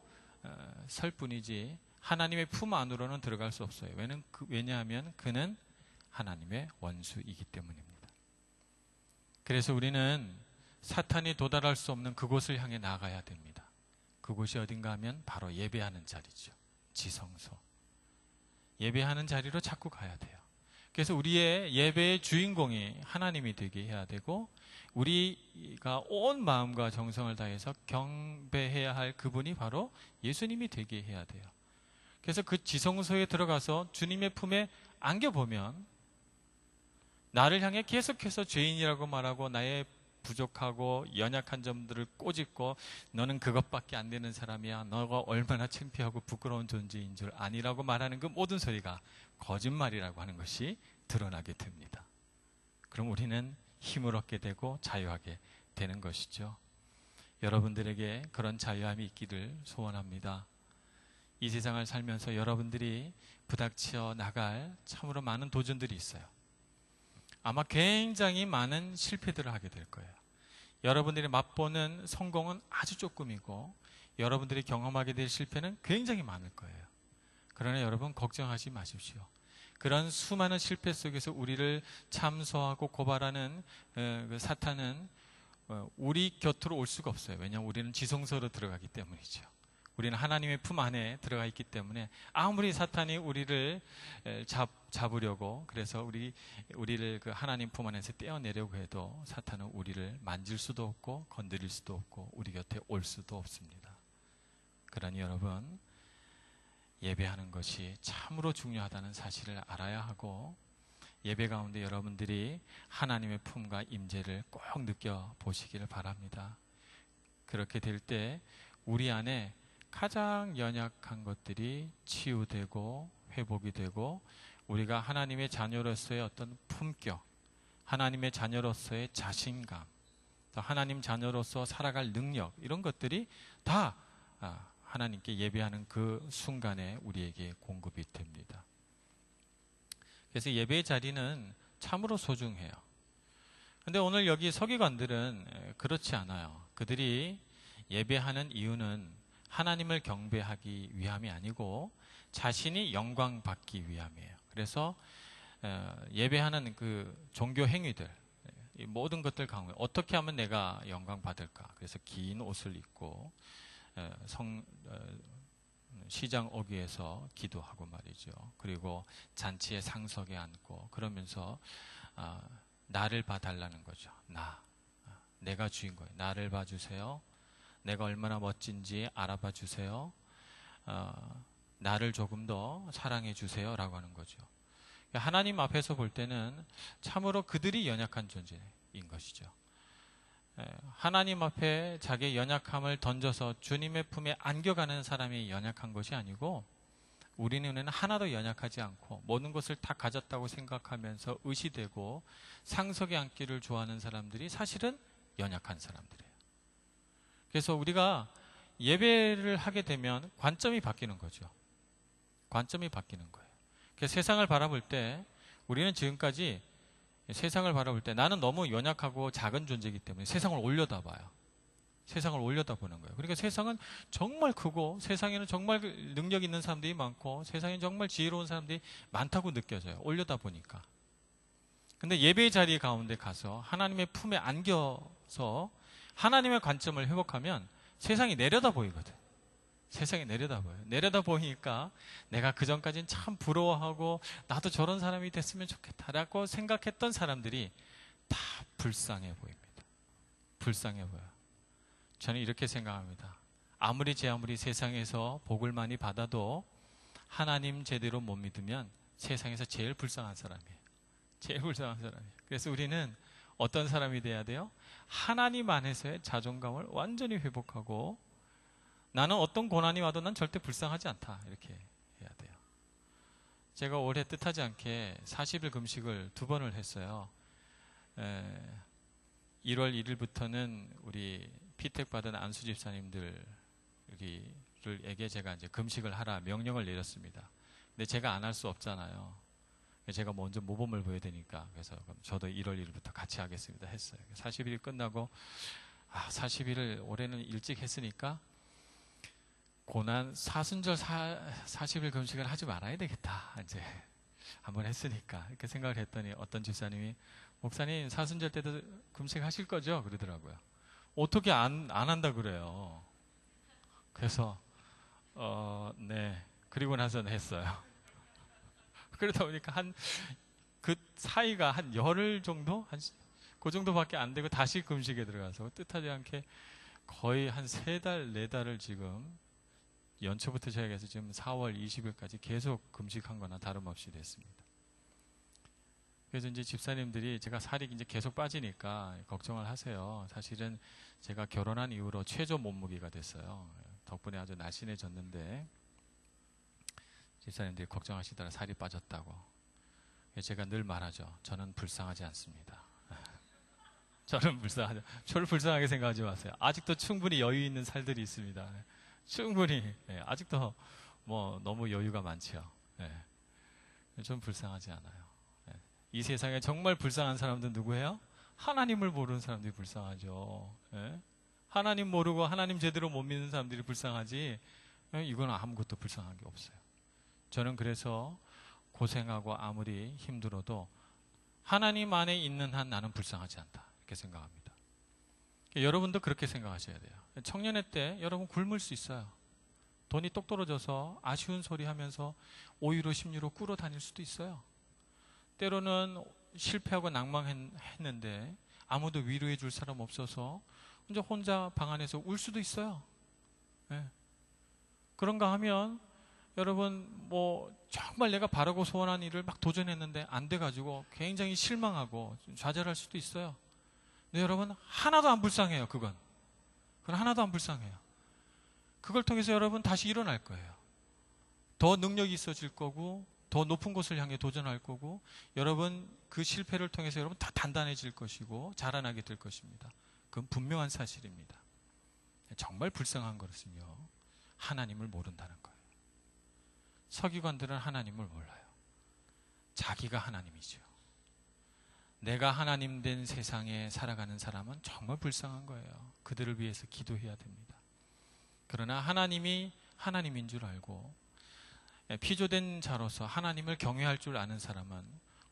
설 뿐이지 하나님의 품 안으로는 들어갈 수 없어요. 왜냐하면 그는 하나님의 원수이기 때문입니다. 그래서 우리는 사탄이 도달할 수 없는 그곳을 향해 나가야 됩니다. 그곳이 어딘가 하면 바로 예배하는 자리죠. 지성소. 예배하는 자리로 자꾸 가야 돼요. 그래서 우리의 예배의 주인공이 하나님이 되게 해야 되고 우리가 온 마음과 정성을 다해서 경배해야 할 그분이 바로 예수님이 되게 해야 돼요. 그래서 그 지성소에 들어가서 주님의 품에 안겨보면 나를 향해 계속해서 죄인이라고 말하고 나의 부족하고 연약한 점들을 꼬집고 너는 그것밖에 안 되는 사람이야. 너가 얼마나 창피하고 부끄러운 존재인 줄 아니라고 말하는 그 모든 소리가 거짓말이라고 하는 것이 드러나게 됩니다. 그럼 우리는 힘을 얻게 되고 자유하게 되는 것이죠. 여러분들에게 그런 자유함이 있기를 소원합니다. 이 세상을 살면서 여러분들이 부닥쳐 나갈 참으로 많은 도전들이 있어요. 아마 굉장히 많은 실패들을 하게 될 거예요. 여러분들이 맛보는 성공은 아주 조금이고 여러분들이 경험하게 될 실패는 굉장히 많을 거예요. 그러나 여러분 걱정하지 마십시오. 그런 수많은 실패 속에서 우리를 참소하고 고발하는 그 사탄은 우리 곁으로 올 수가 없어요. 왜냐하면 우리는 지성소로 들어가기 때문이죠. 우리는 하나님의 품 안에 들어가 있기 때문에 아무리 사탄이 우리를 잡으려고 그래서 우리를 그 하나님 품 안에서 떼어내려고 해도 사탄은 우리를 만질 수도 없고 건드릴 수도 없고 우리 곁에 올 수도 없습니다. 그러니 여러분 예배하는 것이 참으로 중요하다는 사실을 알아야 하고 예배 가운데 여러분들이 하나님의 품과 임재를 꼭 느껴보시기를 바랍니다. 그렇게 될 때 우리 안에 가장 연약한 것들이 치유되고 회복이 되고 우리가 하나님의 자녀로서의 어떤 품격, 하나님의 자녀로서의 자신감, 또 하나님 자녀로서 살아갈 능력 이런 것들이 다 하나님께 예배하는 그 순간에 우리에게 공급이 됩니다. 그래서 예배의 자리는 참으로 소중해요. 그런데 오늘 여기 서기관들은 그렇지 않아요. 그들이 예배하는 이유는 하나님을 경배하기 위함이 아니고 자신이 영광받기 위함이에요. 그래서 예배하는 그 종교 행위들, 이 모든 것들 가운데 어떻게 하면 내가 영광 받을까? 그래서 긴 옷을 입고 시장 어귀에서 기도하고 말이죠. 그리고 잔치의 상석에 앉고 그러면서 나를 봐달라는 거죠. 내가 주인공이에요. 나를 봐주세요. 내가 얼마나 멋진지 알아봐 주세요. 나를 조금 더 사랑해 주세요. 라고 하는 거죠. 하나님 앞에서 볼 때는 참으로 그들이 연약한 존재인 것이죠. 하나님 앞에 자기의 연약함을 던져서 주님의 품에 안겨가는 사람이 연약한 것이 아니고, 우리 눈에는 하나도 연약하지 않고 모든 것을 다 가졌다고 생각하면서 의시되고 상석에 앉기를 좋아하는 사람들이 사실은 연약한 사람들이에요. 그래서 우리가 예배를 하게 되면 관점이 바뀌는 거죠. 관점이 바뀌는 거예요. 그래서 세상을 바라볼 때, 우리는 지금까지 세상을 바라볼 때 나는 너무 연약하고 작은 존재이기 때문에 세상을 올려다봐요. 세상을 올려다보는 거예요. 그러니까 세상은 정말 크고 세상에는 정말 능력 있는 사람들이 많고 세상에 정말 지혜로운 사람들이 많다고 느껴져요. 올려다보니까. 근데 예배의 자리 가운데 가서 하나님의 품에 안겨서 하나님의 관점을 회복하면 세상이 내려다 보이거든. 세상이 내려다 보여요. 내려다 보이니까 내가 그전까지는 참 부러워하고 나도 저런 사람이 됐으면 좋겠다라고 생각했던 사람들이 다 불쌍해 보입니다. 불쌍해 보여요. 저는 이렇게 생각합니다. 아무리 세상에서 복을 많이 받아도 하나님 제대로 못 믿으면 세상에서 제일 불쌍한 사람이에요. 제일 불쌍한 사람이에요. 그래서 우리는 어떤 사람이 돼야 돼요? 하나님 안에서의 자존감을 완전히 회복하고, 나는 어떤 고난이 와도 난 절대 불쌍하지 않다, 이렇게 해야 돼요. 제가 올해 뜻하지 않게 40일 금식을 2번을 했어요. 1월 1일부터는 우리 피택 받은 안수 집사님들에게 제가 이제 금식을 하라 명령을 내렸습니다. 근데 제가 안 할 수 없잖아요. 제가 먼저 모범을 보여야 되니까. 그래서 저도 1월 1일부터 같이 하겠습니다 했어요. 40일이 끝나고 40일을 올해는 일찍 했으니까 고난 사순절 40일 금식을 하지 말아야 되겠다. 이제 한번 했으니까 이렇게 생각을 했더니 어떤 집사님이, 목사님 사순절 때도 금식하실 거죠? 그러더라고요. 어떻게 안 한다 그래요. 그래서 네. 그리고 나서는 했어요. 그러다 보니까 그 사이가 한 열흘 정도? 그 정도밖에 안 되고 다시 금식에 들어가서 뜻하지 않게 거의 한 3달, 4달을 지금 연초부터 시작해서 지금 4월 20일까지 계속 금식한 거나 다름없이 됐습니다. 그래서 이제 집사님들이 제가 살이 이제 계속 빠지니까 걱정을 하세요. 사실은 제가 결혼한 이후로 최저 몸무게가 됐어요. 덕분에 아주 날씬해졌는데 집사님들이 걱정하시더라, 살이 빠졌다고. 제가 늘 말하죠. 저는 불쌍하지 않습니다. 저는 불쌍하게 생각하지 마세요. 아직도 충분히 여유 있는 살들이 있습니다. 충분히. 아직도 너무 여유가 많죠. 좀 불쌍하지 않아요. 이 세상에 정말 불쌍한 사람들은 누구예요? 하나님을 모르는 사람들이 불쌍하죠. 하나님 모르고 하나님 제대로 못 믿는 사람들이 불쌍하지, 이건 아무것도 불쌍한 게 없어요. 저는 그래서 고생하고 아무리 힘들어도 하나님 안에 있는 한 나는 불쌍하지 않다, 이렇게 생각합니다. 여러분도 그렇게 생각하셔야 돼요. 청년회 때 여러분 굶을 수 있어요. 돈이 똑 떨어져서 아쉬운 소리 하면서 5유로 10유로 꾸러 다닐 수도 있어요. 때로는 실패하고 낭망했는데 아무도 위로해 줄 사람 없어서 혼자 방 안에서 울 수도 있어요. 그런가 하면 여러분 정말 내가 바라고 소원한 일을 막 도전했는데 안 돼가지고 굉장히 실망하고 좌절할 수도 있어요. 근데 여러분 하나도 안 불쌍해요. 그건 하나도 안 불쌍해요. 그걸 통해서 여러분 다시 일어날 거예요. 더 능력이 있어질 거고 더 높은 곳을 향해 도전할 거고, 여러분 그 실패를 통해서 여러분 다 단단해질 것이고 자라나게 될 것입니다. 그건 분명한 사실입니다. 정말 불쌍한 것은요, 하나님을 모른다는 거예요. 서기관들은 하나님을 몰라요. 자기가 하나님이죠. 내가 하나님 된 세상에 살아가는 사람은 정말 불쌍한 거예요. 그들을 위해서 기도해야 됩니다. 그러나 하나님이 하나님인 줄 알고 피조된 자로서 하나님을 경외할 줄 아는 사람은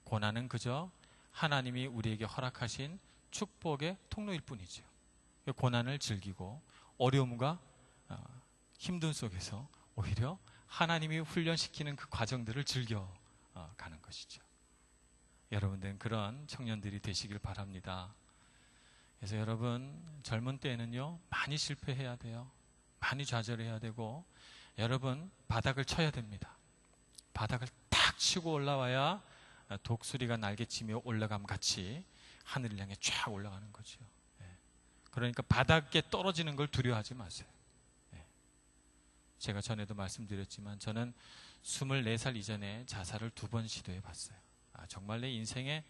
고난은 그저 하나님이 우리에게 허락하신 축복의 통로일 뿐이죠. 고난을 즐기고 어려움과 힘든 속에서 오히려 하나님이 훈련시키는 그 과정들을 즐겨 가는 것이죠. 여러분들은 그런 청년들이 되시길 바랍니다. 그래서 여러분 젊은 때에는요 많이 실패해야 돼요. 많이 좌절해야 되고 여러분 바닥을 쳐야 됩니다. 바닥을 탁 치고 올라와야 독수리가 날개치며 올라감 같이 하늘을 향해 쫙 올라가는 거죠. 그러니까 바닥에 떨어지는 걸 두려워하지 마세요. 제가 전에도 말씀드렸지만 저는 24살 이전에 자살을 2번 시도해 봤어요. 정말 내 인생에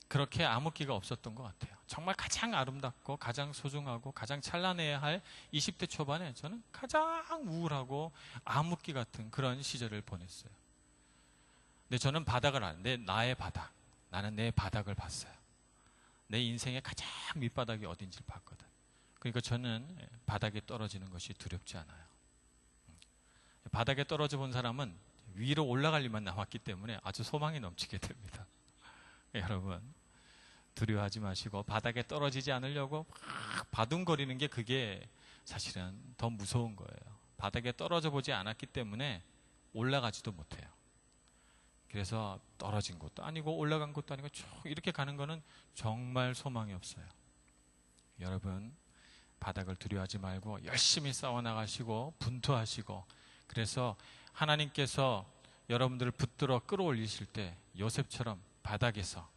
그렇게 암흑기가 없었던 것 같아요. 정말 가장 아름답고 가장 소중하고 가장 찬란해야 할 20대 초반에 저는 가장 우울하고 암흑기 같은 그런 시절을 보냈어요. 근데 저는 바닥을 아는데 나의 바닥, 나는 내 바닥을 봤어요. 내 인생의 가장 밑바닥이 어딘지를 봤거든. 그러니까 저는 바닥에 떨어지는 것이 두렵지 않아요. 바닥에 떨어져 본 사람은 위로 올라갈 일만 남았기 때문에 아주 소망이 넘치게 됩니다. 여러분 두려워하지 마시고 바닥에 떨어지지 않으려고 막 바둥거리는 게 그게 사실은 더 무서운 거예요. 바닥에 떨어져 보지 않았기 때문에 올라가지도 못해요. 그래서 떨어진 것도 아니고 올라간 것도 아니고 쭉 이렇게 가는 거는 정말 소망이 없어요. 여러분 바닥을 두려워하지 말고 열심히 싸워나가시고 분투하시고, 그래서 하나님께서 여러분들을 붙들어 끌어올리실 때 요셉처럼 바닥에서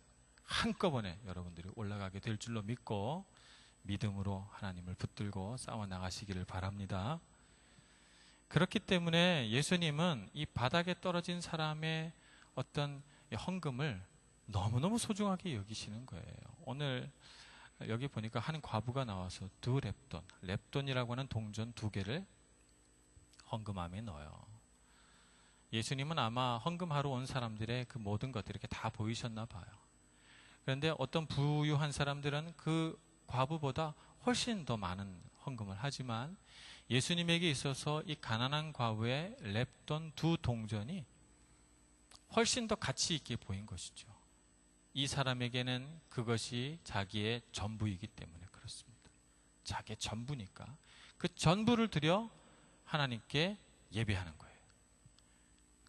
한꺼번에 여러분들이 올라가게 될 줄로 믿고 믿음으로 하나님을 붙들고 싸워나가시기를 바랍니다. 그렇기 때문에 예수님은 이 바닥에 떨어진 사람의 어떤 헌금을 너무너무 소중하게 여기시는 거예요. 오늘 여기 보니까 한 과부가 나와서 2렙돈, 렙돈이라고 하는 동전 2개를 헌금함에 넣어요. 예수님은 아마 헌금하러 온 사람들의 그 모든 것들이 이렇게 다 보이셨나 봐요. 그런데 어떤 부유한 사람들은 그 과부보다 훨씬 더 많은 헌금을 하지만 예수님에게 있어서 이 가난한 과부의 렙돈 2 동전이 훨씬 더 가치 있게 보인 것이죠. 이 사람에게는 그것이 자기의 전부이기 때문에 그렇습니다. 자기의 전부니까 그 전부를 들여 하나님께 예배하는 거예요.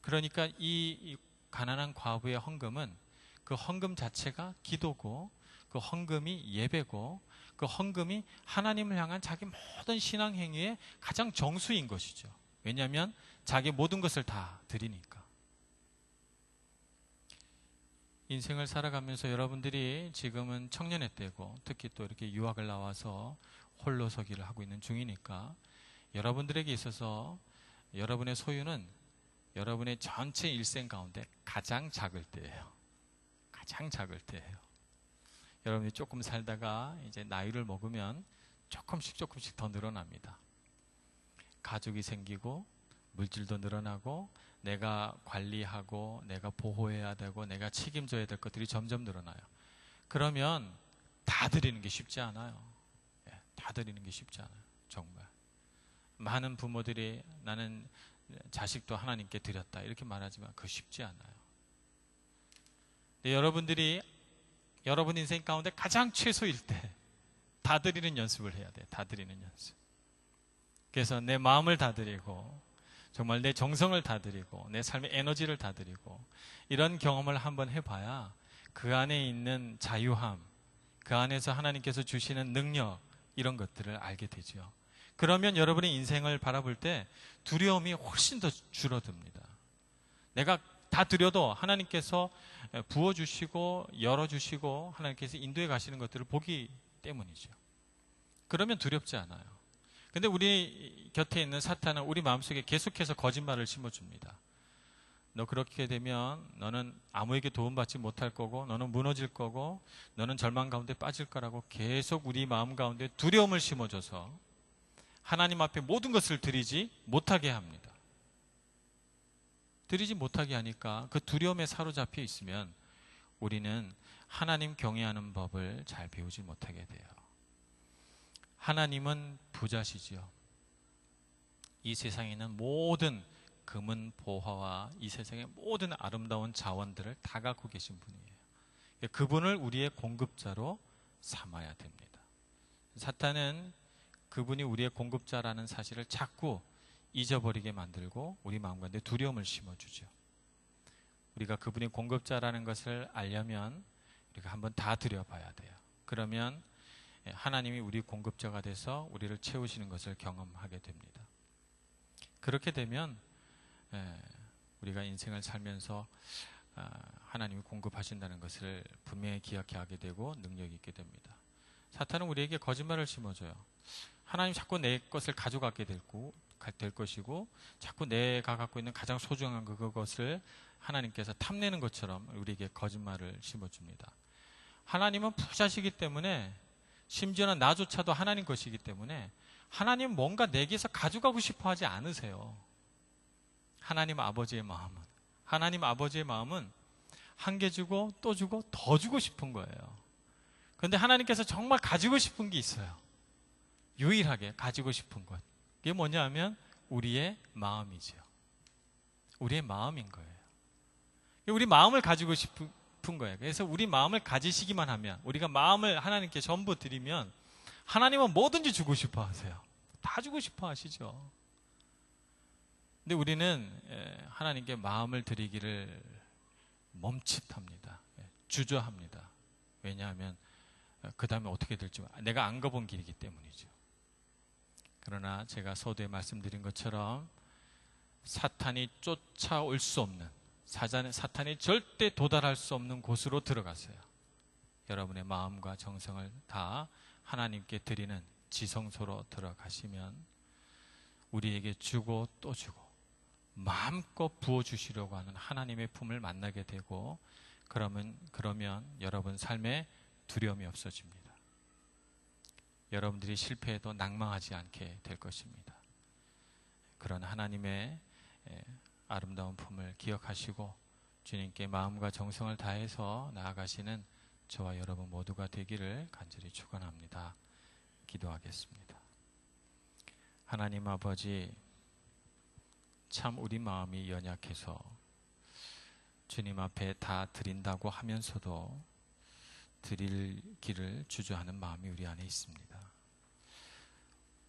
그러니까 이 가난한 과부의 헌금은 그 헌금 자체가 기도고 그 헌금이 예배고 그 헌금이 하나님을 향한 자기 모든 신앙 행위의 가장 정수인 것이죠. 왜냐하면 자기 모든 것을 다 드리니까. 인생을 살아가면서 여러분들이 지금은 청년의 때고 특히 또 이렇게 유학을 나와서 홀로서기를 하고 있는 중이니까 여러분들에게 있어서 여러분의 소유는 여러분의 전체 일생 가운데 가장 작을 때예요. 가장 작을 때예요. 여러분이 조금 살다가 이제 나이를 먹으면 조금씩 더 늘어납니다. 가족이 생기고 물질도 늘어나고 내가 관리하고 내가 보호해야 되고 내가 책임져야 될 것들이 점점 늘어나요. 그러면 다 드리는 게 쉽지 않아요. 다 드리는 게 쉽지 않아요. 정말. 많은 부모들이 나는 자식도 하나님께 드렸다 이렇게 말하지만 그거 쉽지 않아요. 여러분들이 여러분 인생 가운데 가장 최소일 때 다 드리는 연습을 해야 돼요. 다 드리는 연습. 그래서 내 마음을 다 드리고 정말 내 정성을 다 드리고 내 삶의 에너지를 다 드리고 이런 경험을 한번 해봐야 그 안에 있는 자유함, 그 안에서 하나님께서 주시는 능력 이런 것들을 알게 되죠. 그러면 여러분의 인생을 바라볼 때 두려움이 훨씬 더 줄어듭니다. 내가 다 드려도 하나님께서 부어주시고 열어주시고 하나님께서 인도해 가시는 것들을 보기 때문이죠. 그러면 두렵지 않아요. 근데 우리 곁에 있는 사탄은 우리 마음속에 계속해서 거짓말을 심어줍니다. 너 그렇게 되면 너는 아무에게 도움받지 못할 거고 너는 무너질 거고 너는 절망 가운데 빠질 거라고 계속 우리 마음 가운데 두려움을 심어줘서 하나님 앞에 모든 것을 드리지 못하게 합니다. 드리지 못하게 하니까 그 두려움에 사로잡혀 있으면 우리는 하나님 경외하는 법을 잘 배우지 못하게 돼요. 하나님은 부자시지요. 이 세상에 있는 모든 금은 보화와 이 세상의 모든 아름다운 자원들을 다 갖고 계신 분이에요. 그분을 우리의 공급자로 삼아야 됩니다. 사탄은 그분이 우리의 공급자라는 사실을 자꾸 잊어버리게 만들고 우리 마음 가운데 두려움을 심어주죠. 우리가 그분이 공급자라는 것을 알려면 우리가 한번 다 들여봐야 돼요. 그러면 하나님이 우리 공급자가 돼서 우리를 채우시는 것을 경험하게 됩니다. 그렇게 되면 우리가 인생을 살면서 하나님이 공급하신다는 것을 분명히 기억하게 되고 능력이 있게 됩니다. 사탄은 우리에게 거짓말을 심어줘요. 하나님 자꾸 내 것을 가져가게 될 것이고 자꾸 내가 갖고 있는 가장 소중한 그것을 하나님께서 탐내는 것처럼 우리에게 거짓말을 심어줍니다. 하나님은 부자시기 때문에 심지어는 나조차도 하나님 것이기 때문에 하나님은 뭔가 내게서 가져가고 싶어 하지 않으세요. 하나님 아버지의 마음은 한 개 주고 또 주고 더 주고 싶은 거예요. 그런데 하나님께서 정말 가지고 싶은 게 있어요. 유일하게 가지고 싶은 것. 그게 뭐냐 하면 우리의 마음이죠. 우리의 마음인 거예요. 우리 마음을 가지고 싶은 거예요. 그래서 우리 마음을 가지시기만 하면, 우리가 마음을 하나님께 전부 드리면 하나님은 뭐든지 주고 싶어 하세요. 다 주고 싶어 하시죠. 근데 우리는 하나님께 마음을 드리기를 멈칫합니다. 주저합니다. 왜냐하면 그 다음에 어떻게 될지 내가 안 가본 길이기 때문이죠. 그러나 제가 서두에 말씀드린 것처럼 사탄이 쫓아올 수 없는, 사탄이 절대 도달할 수 없는 곳으로 들어가세요. 여러분의 마음과 정성을 다 하나님께 드리는 지성소로 들어가시면 우리에게 주고 또 주고 마음껏 부어주시려고 하는 하나님의 품을 만나게 되고, 그러면 여러분 삶에 두려움이 없어집니다. 여러분들이 실패해도 낭망하지 않게 될 것입니다. 그런 하나님의 아름다운 품을 기억하시고 주님께 마음과 정성을 다해서 나아가시는 저와 여러분 모두가 되기를 간절히 축원합니다. 기도하겠습니다. 하나님 아버지, 참 우리 마음이 연약해서 주님 앞에 다 드린다고 하면서도 드릴 길을 주저하는 마음이 우리 안에 있습니다.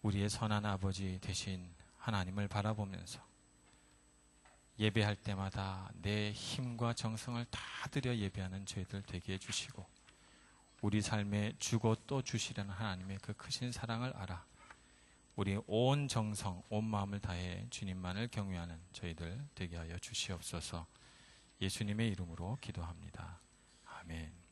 우리의 선한 아버지 되신 하나님을 바라보면서 예배할 때마다 내 힘과 정성을 다 들여 예배하는 저희들 되게 해주시고, 우리 삶에 주고 또 주시려는 하나님의 그 크신 사랑을 알아 우리 온 정성, 온 마음을 다해 주님만을 경외하는 저희들 되게 하여 주시옵소서. 예수님의 이름으로 기도합니다. 아멘.